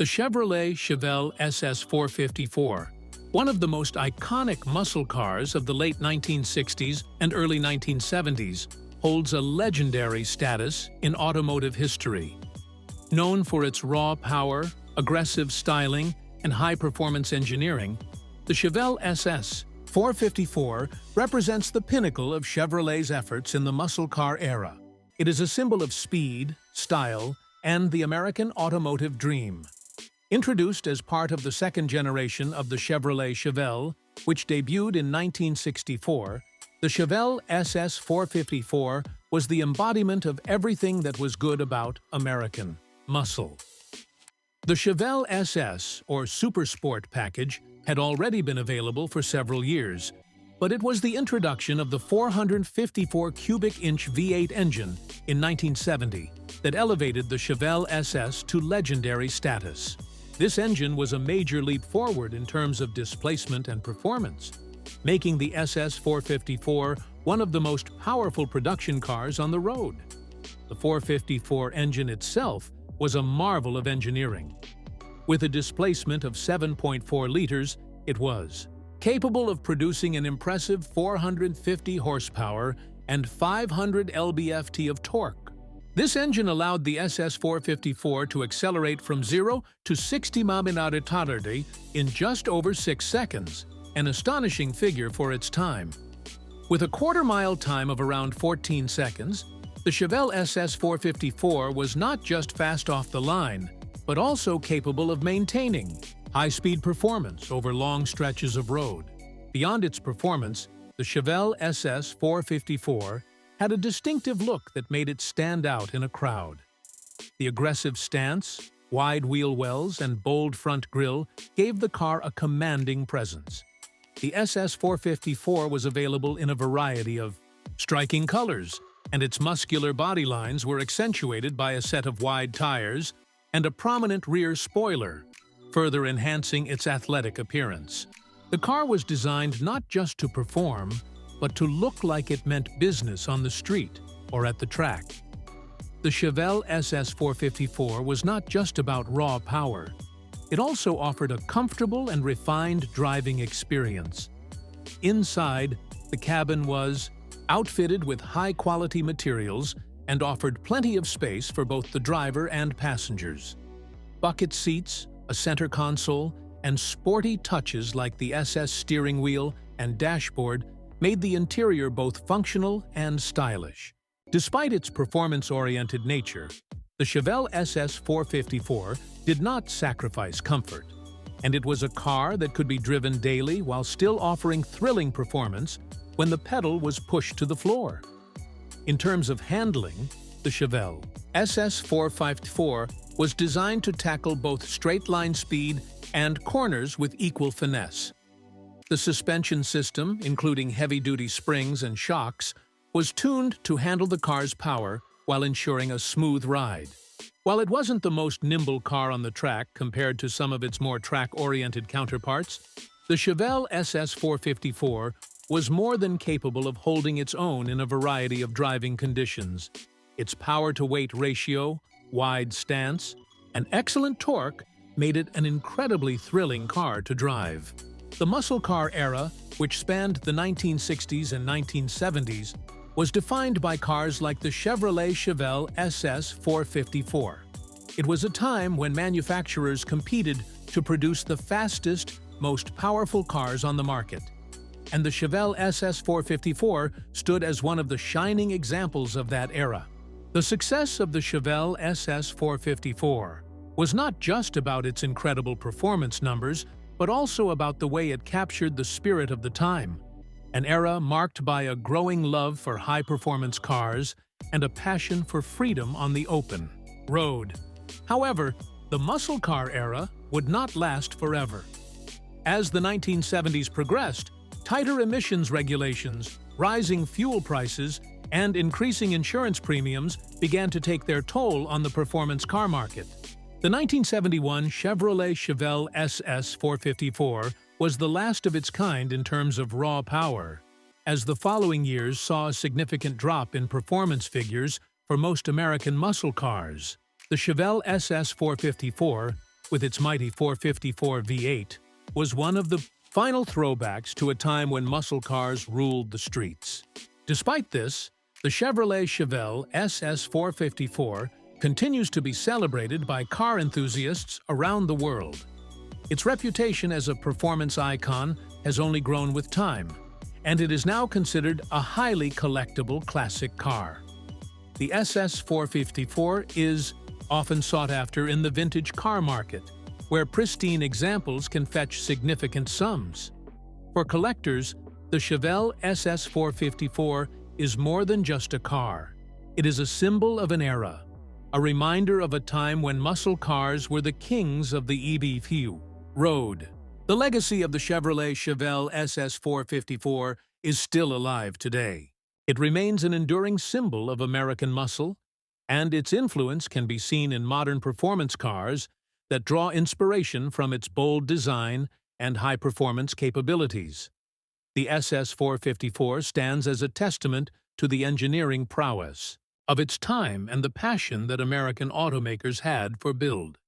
The Chevrolet Chevelle SS 454, one of the most iconic muscle cars of the late 1960s and early 1970s, holds a legendary status in automotive history. Known for its raw power, aggressive styling, and high-performance engineering, the Chevelle SS 454 represents the pinnacle of Chevrolet's efforts in the muscle car era. It is a symbol of speed, style, and the American automotive dream. Introduced as part of the second generation of the Chevrolet Chevelle, which debuted in 1964, the Chevelle SS 454 was the embodiment of everything that was good about American muscle. The Chevelle SS, or Super Sport package, had already been available for several years, but it was the introduction of the 454 cubic-inch V8 engine in 1970 that elevated the Chevelle SS to legendary status. This engine was a major leap forward in terms of displacement and performance, making the SS 454 one of the most powerful production cars on the road. The 454 engine itself was a marvel of engineering. With a displacement of 7.4 liters, it was capable of producing an impressive 450 horsepower and 500 lb-ft of torque. This engine allowed the SS 454 to accelerate from 0 to 60 mph in just over 6 seconds, an astonishing figure for its time. With a quarter-mile time of around 14 seconds, the Chevelle SS 454 was not just fast off the line, but also capable of maintaining high-speed performance over long stretches of road. Beyond its performance, the Chevelle SS 454 had a distinctive look that made it stand out in a crowd. The aggressive stance, wide wheel wells, and bold front grille gave the car a commanding presence. The SS 454 was available in a variety of striking colors, and its muscular body lines were accentuated by a set of wide tires and a prominent rear spoiler, further enhancing its athletic appearance. The car was designed not just to perform, but to look like it meant business on the street or at the track. The Chevelle SS 454 was not just about raw power. It also offered a comfortable and refined driving experience. Inside, the cabin was outfitted with high-quality materials and offered plenty of space for both the driver and passengers. Bucket seats, a center console, and sporty touches like the SS steering wheel and dashboard made the interior both functional and stylish. Despite its performance-oriented nature, the Chevelle SS 454 did not sacrifice comfort, and it was a car that could be driven daily while still offering thrilling performance when the pedal was pushed to the floor. In terms of handling, the Chevelle SS 454 was designed to tackle both straight-line speed and corners with equal finesse. The suspension system, including heavy-duty springs and shocks, was tuned to handle the car's power while ensuring a smooth ride. While it wasn't the most nimble car on the track compared to some of its more track-oriented counterparts, the Chevelle SS 454 was more than capable of holding its own in a variety of driving conditions. Its power-to-weight ratio, wide stance, and excellent torque made it an incredibly thrilling car to drive. The muscle car era, which spanned the 1960s and 1970s, was defined by cars like the Chevrolet Chevelle SS 454. It was a time when manufacturers competed to produce the fastest, most powerful cars on the market, and the Chevelle SS 454 stood as one of the shining examples of that era. The success of the Chevelle SS 454 was not just about its incredible performance numbers, but also about the way it captured the spirit of the time, an era marked by a growing love for high-performance cars and a passion for freedom on the open road. However, the muscle car era would not last forever. As the 1970s progressed, tighter emissions regulations, rising fuel prices, and increasing insurance premiums began to take their toll on the performance car market. The 1971 Chevrolet Chevelle SS 454 was the last of its kind in terms of raw power, as the following years saw a significant drop in performance figures for most American muscle cars. The Chevelle SS 454 with its mighty 454 V8, was one of the final throwbacks to a time when muscle cars ruled the streets. Despite this, the Chevrolet Chevelle SS 454 continues to be celebrated by car enthusiasts around the world. Its reputation as a performance icon has only grown with time, and it is now considered a highly collectible classic car. The SS 454 is often sought after in the vintage car market, where pristine examples can fetch significant sums. For collectors, the Chevelle SS 454 is more than just a car. It is a symbol of an era, a reminder of a time when muscle cars were the kings of the EV road. The legacy of the Chevrolet Chevelle SS 454 is still alive today. It remains an enduring symbol of American muscle, and its influence can be seen in modern performance cars that draw inspiration from its bold design and high-performance capabilities. The SS 454 stands as a testament to the engineering prowess of its time and the passion that American automakers had for build.